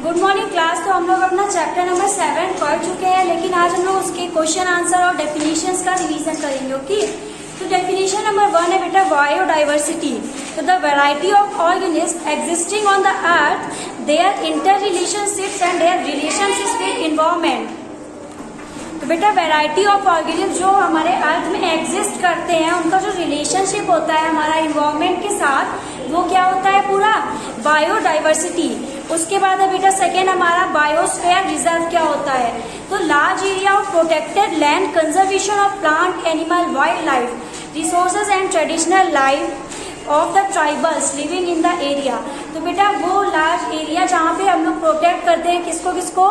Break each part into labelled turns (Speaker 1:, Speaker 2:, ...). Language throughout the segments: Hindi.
Speaker 1: Good morning class. तो हम लोग अपना चैप्टर नंबर 7 पढ़ चुके हैं, लेकिन आज हम लोग उसके क्वेश्चन आंसर और डेफिनेशंस का रिवीजन करेंगे। ओके, तो डेफिनेशन नंबर 1 है बेटा बायोडाइवर्सिटी। तो the variety of organism existing on the earth, their inter relationships and their relationships with environment. तो बेटा वैरायटी ऑफ ऑर्गेनिज्म जो हमारे अर्थ में एग्जिस्ट करते हैं, उनका जो रिलेशनशिप होता है हमारा इन्वायरमेंट के साथ, वो क्या होता है पूरा बायोडाइवर्सिटी। उसके बाद है बेटा सेकेंड हमारा बायोस्फीयर रिजर्व क्या होता है। तो large area of protected land, conservation of plant animal wild life resources and traditional life of the tribals living in the area. तो बेटा वो लार्ज एरिया जहाँ पे हम लोग प्रोटेक्ट करते हैं किसको किसको,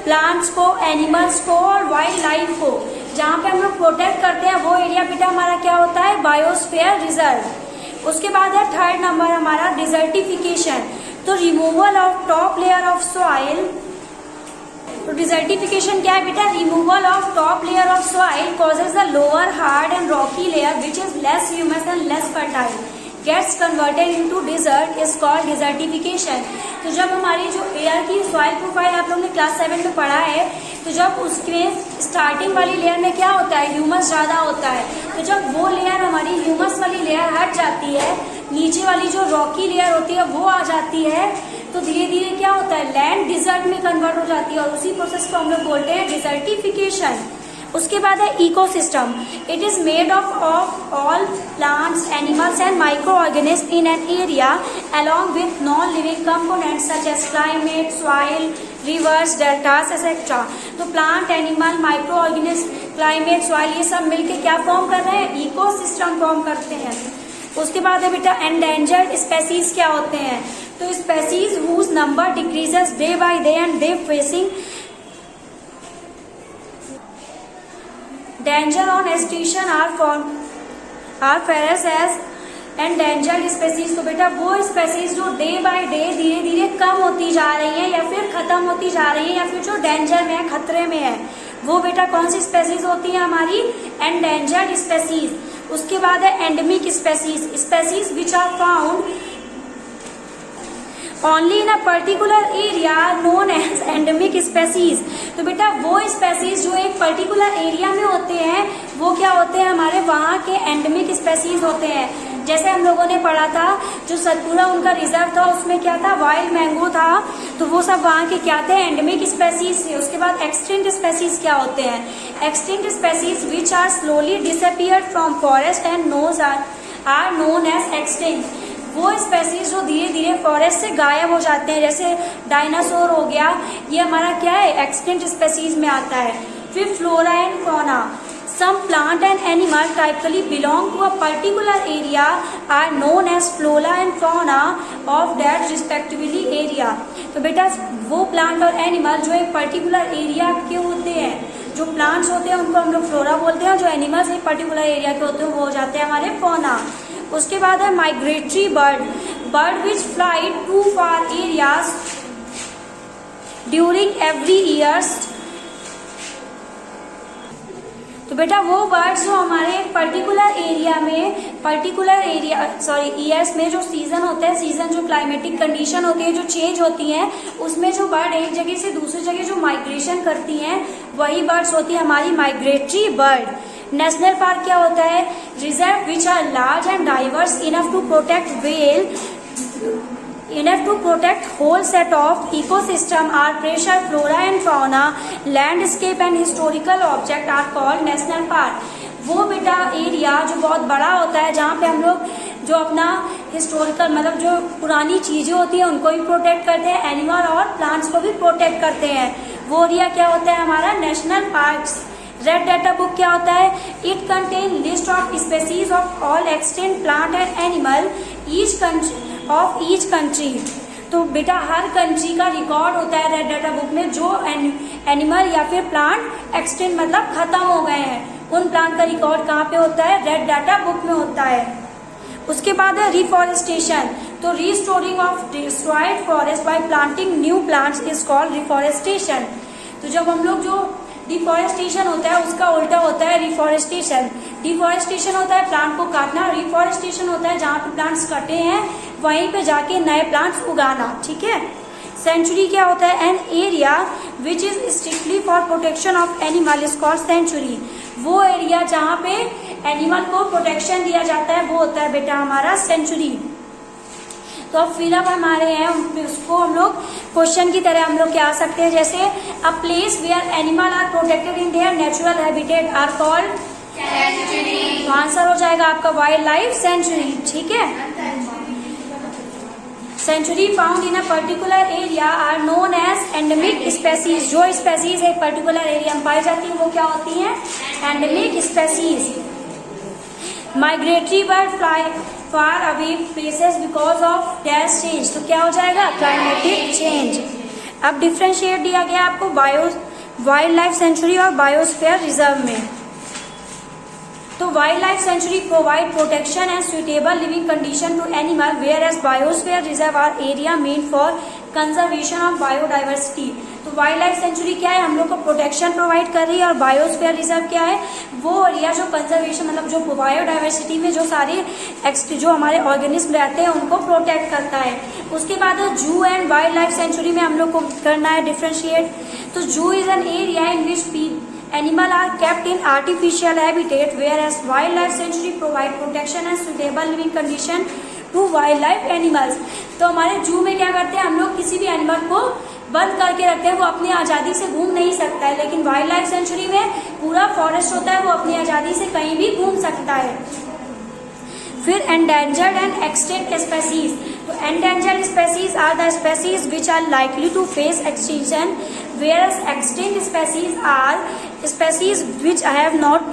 Speaker 1: प्लांट्स को, एनिमल्स को और वाइल्ड लाइफ को, जहाँ पे हम लोग प्रोटेक्ट करते हैं वो एरिया बेटा हमारा क्या होता है, बायोस्फीयर रिजर्व। उसके बाद है थर्ड नंबर हमारा डिजर्टिफिकेशन। तो removal of top layer of soil. तो डिजर्टिफिकेशन क्या है बेटा, removal of top layer of soil causes the lower hard and rocky layer which is less humus and less fertile gets converted into desert is called desertification. तो जब हमारी जो एयर की सॉइल प्रोफाइल आप लोग ने क्लास 7 में पढ़ा है, तो जब उसमें स्टार्टिंग वाली लेयर में क्या होता है, ह्यूमस ज्यादा होता है। तो जब वो लेयर हमारी ह्यूमस वाली लेयर हट जाती है, नीचे वाली जो रॉकी लेयर होती है वो आ जाती है, तो धीरे धीरे क्या होता है, लैंड डिजर्ट में कन्वर्ट हो जाती है और उसी प्रोसेस को हम लोग बोलते हैं डिजर्टिफिकेशन। उसके बाद है ecosystem. It is made of all plants, animals and micro organism in an area along with non-living components such as climate, soil, rivers, deltas, etc. तो plant, animal, micro organism, climate, soil ये सब मिलके क्या फॉर्म कर रहे हैं, इकोसिस्टम फॉर्म करते हैं। उसके बाद है बेटा एंडेंजर्ड स्पेसीज क्या होते हैं। तो species whose number decreases day by day and they facing danger on extinction are ferrous as endangered species. तो बेटा वो स्पेसीज जो डे बाय डे धीरे धीरे कम होती जा रही हैं या फिर खत्म होती जा रही हैं या फिर जो डेंजर में है, खतरे में है, वो बेटा कौन सी स्पेसीज होती है हमारी, एंडेंजर्ड स्पेसीज। उसके बाद है endemic species, species which are found only in a particular area known as endemic species. तो बेटा वो स्पेसीज जो एक पर्टिकुलर एरिया में होते हैं वो क्या होते हैं, हमारे वहाँ के एंडेमिक स्पेसीज होते हैं। जैसे हम लोगों ने पढ़ा था जो सतपुरा उनका रिजर्व था, उसमें क्या था, वाइल्ड मैंगो था, तो वो सब वहाँ के क्या थे, एंडेमिक स्पेसीज थे। उसके बाद एक्सटिंक्ट स्पेसीज क्या होते हैं, extinct species which are slowly disappeared from forest and knows are known as extinct. वो स्पेसीज जो धीरे धीरे फॉरेस्ट से गायब हो जाते हैं, जैसे डायनासोर हो गया, ये हमारा क्या है, एक्सटिंक्ट स्पेसीज में आता है। फिर flora and fauna, some plant and animal typically belong to a particular area are known as flora and fauna of that respectively area. तो बेटा वो प्लांट और एनिमल जो एक पर्टिकुलर एरिया के होते हैं, जो प्लांट्स होते हैं उनको हम लोग फ्लोरा बोलते हैं, जो एनिमल्स एक पर्टिकुलर एरिया के होते हैं वो हो जाते हैं हमारे फौना। उसके बाद है migratory bird, bird which fly to far areas during every years. तो बेटा वो बर्ड्स जो हमारे पर्टिकुलर एरिया में, ईयर्स में जो सीजन होता है, सीजन जो क्लाइमेटिक कंडीशन होती है जो चेंज होती हैं, उसमें जो बर्ड एक जगह से दूसरी जगह जो माइग्रेशन करती हैं वही बर्ड्स होती है हमारी माइग्रेटरी बर्ड। नेशनल पार्क क्या होता है, reserve which are large and diverse enough to protect well, enough to protect whole set of ecosystem are pressure flora and fauna, landscape and historical object are called national park. वो बेटा एरिया जो बहुत बड़ा होता है, जहाँ पे हम लोग जो अपना हिस्टोरिकल मतलब जो पुरानी चीजें होती हैं उनको भी प्रोटेक्ट करते हैं, एनिमल और प्लांट्स को भी प्रोटेक्ट करते हैं, वो एरिया क्या होता है हमारा national parks. Red data book क्या होता है, it contain list of species of all extinct plant and animal each country. तो बेटा हर कंट्री का रिकॉर्ड होता है रेड डाटा बुक में, जो एनिमल या फिर प्लांट एक्सटिंक्ट मतलब खत्म हो गए हैं, उन प्लांट का रिकॉर्ड कहाँ पे होता है, रेड डाटा बुक में होता है। उसके बाद है रिफॉरेस्टेशन। तो restoring of destroyed forest by planting new plants is called reforestation. तो जब हम लोग जो डिफॉरेस्टेशन होता है उसका उल्टा होता है रिफॉरेस्टेशन। डिफॉरेस्टेशन होता है प्लांट को काटना, रिफॉरेस्टेशन होता है जहाँ पे प्लांट्स कटे हैं वहीं पे जाके नए प्लांट्स उगाना। ठीक है, सेंचुरी क्या होता है? An area which is strictly for protection of animal is called sanctuary. वो एरिया जहाँ पे एनिमल को प्रोटेक्शन दिया जाता है वो होता है बेटा हमारा सेंचुरी। तो अब फिर अब हमारे हैं उसको हम लोग क्वेश्चन की तरह हम लोग क्या आ सकते हैं, जैसे a place where animal are protected in their natural habitat are called sanctuary. तो आंसर हो जाएगा आपका वाइल्ड लाइफ सेंचुरी। ठीक है, sanctuary found in a particular area are known as endemic species. जो स्पेसीज एक पर्टिकुलर एरिया में पाई जाती है वो क्या होती है? Endemic species. Migratory bird fly far away places because of dash change. तो क्या हो जाएगा? Climatic change. अब डिफ्रेंशिएट दिया गया आपको वाइल्ड लाइफ सेंचुरी और बायोस्फीयर रिजर्व में। तो wild life sanctuary provide protection and suitable living condition to animal whereas biosphere reserve are area made for conservation of biodiversity. तो वाइल्ड लाइफ सेंचुरी क्या है? हम लोग को प्रोटेक्शन प्रोवाइड कर रही है, और बायोस्फीयर रिजर्व क्या है? वो एरिया जो कंजर्वेशन मतलब जो बायोडाइवर्सिटी में जो सारे जो हमारे ऑर्गेनिज्म रहते हैं उनको प्रोटेक्ट करता है। उसके बाद जू एंड वाइल्ड लाइफ सेंचुरी में हम लोग को करना है डिफ्रेंशिएट। तो जू is an area in which animal are kept in artificial habitat, whereas wildlife sanctuary provide protection and suitable living condition to wildlife animals। तो हमारे जू में क्या करते हैं हम लोग? किसी भी एनिमल को बंद करके रखते हैं, वो अपनी आज़ादी से घूम नहीं सकता है। लेकिन वाइल्ड लाइफ सेंचुरी में पूरा फॉरेस्ट होता है, वो अपनी आज़ादी से कहीं भी घूम सकता है। फिर एंडेंजर्ड एंड एक्सटिंक्ट स्पेसीज। तो endangered species are the species which are likely to face extinction, whereas extinct species are species which have not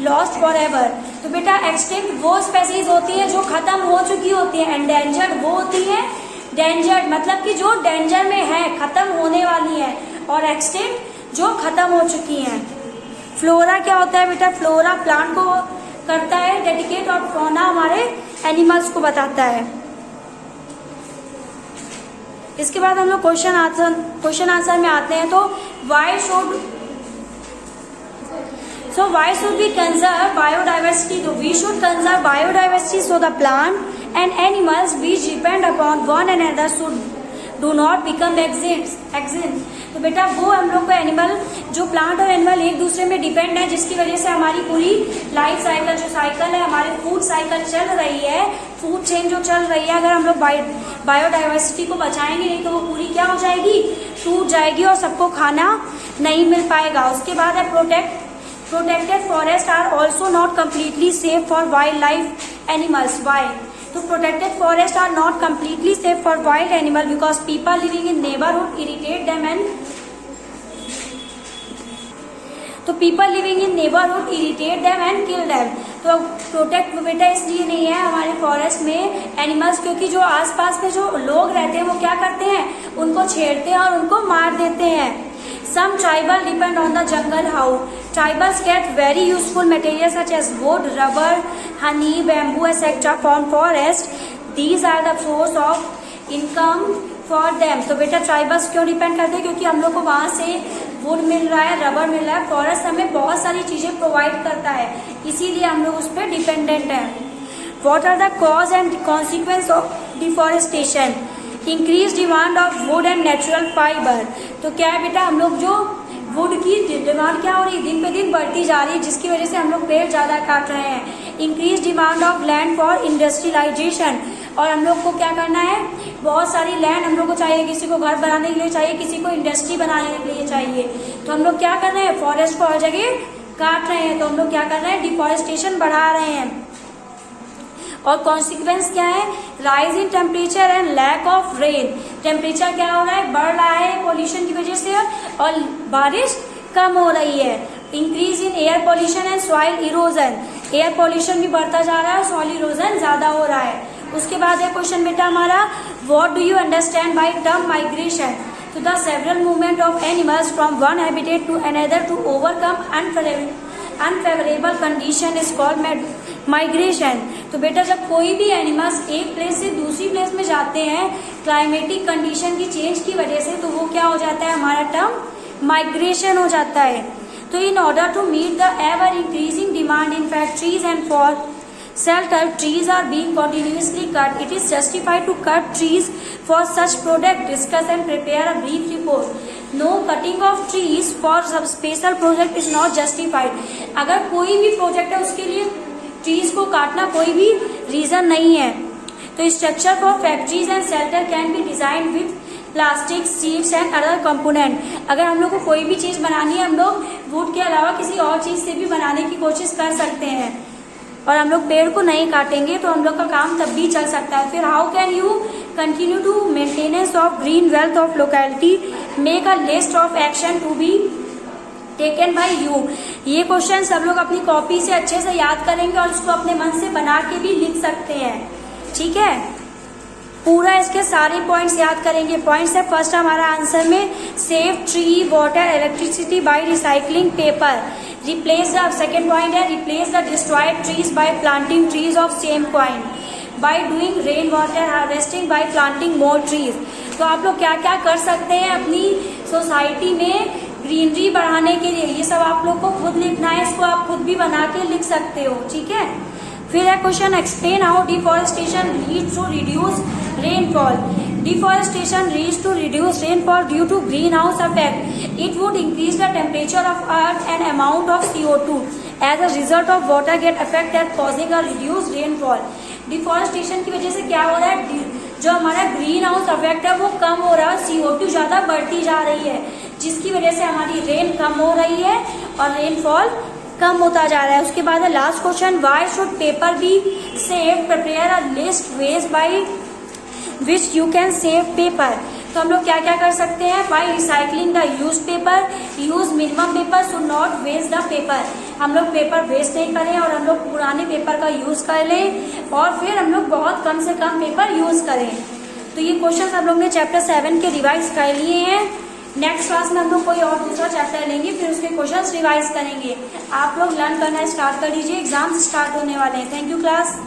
Speaker 1: lost forever। तो बेटा एक्सटिंक्ट वो स्पेसीज होती है जो खत्म हो चुकी होती है, एंडेंजर्ड वो होती है डेंजर्ड मतलब कि जो डेंजर में है, खत्म होने वाली है, और एक्सटिंक्ट जो खत्म हो चुकी हैं। फ्लोरा क्या होता है बेटा? फ्लोरा प्लांट को करता है डेडिकेट, और फौना हमारे एनिमल्स को बताता है। इसके बाद हम लोग क्वेश्चन आंसर में आते हैं। तो why should we conserve biodiversity? तो we should conserve biodiversity so the plant and animals which depend upon one and other should do not become exist. तो बेटा वो हम लोग को एनिमल जो प्लांट और एनिमल एक दूसरे में डिपेंड है, जिसकी वजह से हमारी पूरी लाइफ साइकिल जो साइकिल है, हमारी फूड साइकिल चल रही है, फूड चेन जो चल रही है, अगर हम लोग बायोडाइवर्सिटी को बचाएंगे नहीं तो वो पूरी क्या हो जाएगी? टूट जाएगी और सबको खाना नहीं मिल पाएगा। उसके बाद है protected forest are also not completely safe for wildlife animals. Why? तो protected forest are not completely safe for wild animal because people living in neighbourhood irritate them and kill them. तो प्रोटेक्ट बेटा इसलिए नहीं है हमारे फॉरेस्ट में एनिमल्स, क्योंकि जो आसपास में जो लोग रहते हैं वो क्या करते हैं? उनको छेड़ते हैं और उनको मार देते हैं। Some tribal depend on the jungle. How? Tribals get very useful materials such as wood, rubber, honey, bamboo, etc. from forest. These are the source of income for them. तो बेटा ट्राइबल्स क्यों डिपेंड करते हैं? क्योंकि हम लोग को वहाँ से वुड मिल रहा है, रबर मिल रहा है, फॉरेस्ट हमें बहुत सारी चीजें प्रोवाइड करता है, इसीलिए हम लोग उस पर डिपेंडेंट हैं। What are the cause and consequence of deforestation? Increase demand of would and natural fibre. तो क्या है बेटा? हम लोग जो वुड की डिमांड क्या हो रही है? दिन पे दिन बढ़ती जा रही है, जिसकी वजह से हम लोग पेड़ ज़्यादा काट रहे हैं। Increase demand of land for industrialisation, और हम लोग को क्या करना है? बहुत सारी लैंड हम लोग को चाहिए, किसी को घर बनाने के लिए चाहिए, किसी को इंडस्ट्री बनाने के लिए चाहिए। तो हम लोग क्या कर रहे हैं? फॉरेस्ट को हर जगह काट रहे हैं। तो हम लोग क्या कर रहे हैं? डिफॉरेस्टेशन बढ़ा रहे हैं। और कॉन्सिक्वेंस क्या है? Rise in temperature and lack of rain. Temperature क्या हो रहा है? बढ़ रहा है पोल्यूशन की वजह से, और बारिश कम हो रही है। Increase in air pollution and soil erosion. Air pollution भी बढ़ता जा रहा है और सॉइल इरोजन ज्यादा हो रहा है। उसके बाद है क्वेश्चन बेटा हमारा, what do you understand by term migration? तो the several movement of animals from one habitat to another to overcome unfavourable condition is called migration. तो बेटा जब कोई भी एनिमल्स एक प्लेस से दूसरी प्लेस में जाते हैं क्लाइमेटिक कंडीशन की चेंज की वजह से, तो वो क्या हो जाता है? हमारा टर्म माइग्रेशन हो जाता है। तो in order to meet the ever increasing demand in factories and for shelter, trees are being continuously cut. It is justified to cut trees for such product. Discuss and prepare a brief report. No cutting of trees for some special project is not justified. अगर कोई भी प्रोजेक्ट है उसके लिए ट्रीज को काटना कोई भी रीजन नहीं है। तो structure for factories and shelter can be design with plastic, seeds and other component. अगर हम लोग को कोई भी चीज बनानी है, हम लोग वुड के अलावा किसी और चीज से भी बनाने की कोशिश कर सकते हैं, और हम लोग पेड़ को नहीं काटेंगे तो हम लोग का काम तब भी चल सकता है। फिर how can you continue to maintenance of green wealth of locality, make a list of action to be taken by you. ये क्वेश्चन सब लोग अपनी कॉपी से अच्छे से याद करेंगे और उसको अपने मन से बना के भी लिख सकते हैं, ठीक है। पूरा इसके सारे पॉइंट्स याद करेंगे। पॉइंट्स है फर्स्ट हमारा आंसर में, save tree, water, electricity by recycling paper. Replace the, second point है replace the destroyed trees by planting trees of same kind, by doing rain water harvesting, by planting more trees. तो आप लोग क्या क्या कर सकते हैं अपनी सोसाइटी में ग्रीनरी बढ़ाने के लिए, ये सब आप लोग को खुद लिखना है, इसको आप खुद भी बना के लिख सकते हो, ठीक है। फिर है question, explain how deforestation leads to reduce rainfall. Deforestation leads to reduced rainfall due to greenhouse effect. It would increase the temperature of earth and amount of CO2. As a result of water get affected causing a reduced rainfall. Deforestation की वजह से क्या हो रहा है, जो हमारा ग्रीन हाउस इफेक्ट है वो कम हो रहा है, CO2 ज्यादा बढ़ती जा रही है, जिसकी वजह से हमारी रेन कम हो रही है और रेनफॉल कम होता जा रहा है। उसके बाद है last question, why should paper be save, prepare a list ways by which you can save paper. तो हम लोग क्या क्या कर सकते हैं, by recycling the use paper, use minimum paper, should not waste the paper. हम लोग पेपर वेस्ट नहीं करें और हम लोग पुराने पेपर का यूज कर लें और फिर हम लोग बहुत कम से कम पेपर यूज करें। तो ये क्वेश्चन हम लोग ने चैप्टर 7 के रिवाइज कर लिए हैं। नेक्स्ट क्लास में हम लोग कोई और दूसरा चैप्टर लेंगे, फिर उसके क्वेश्चंस रिवाइज करेंगे। आप लोग लर्न करना स्टार्ट कर दीजिए, एग्जाम्स स्टार्ट होने वाले हैं। Thank you class.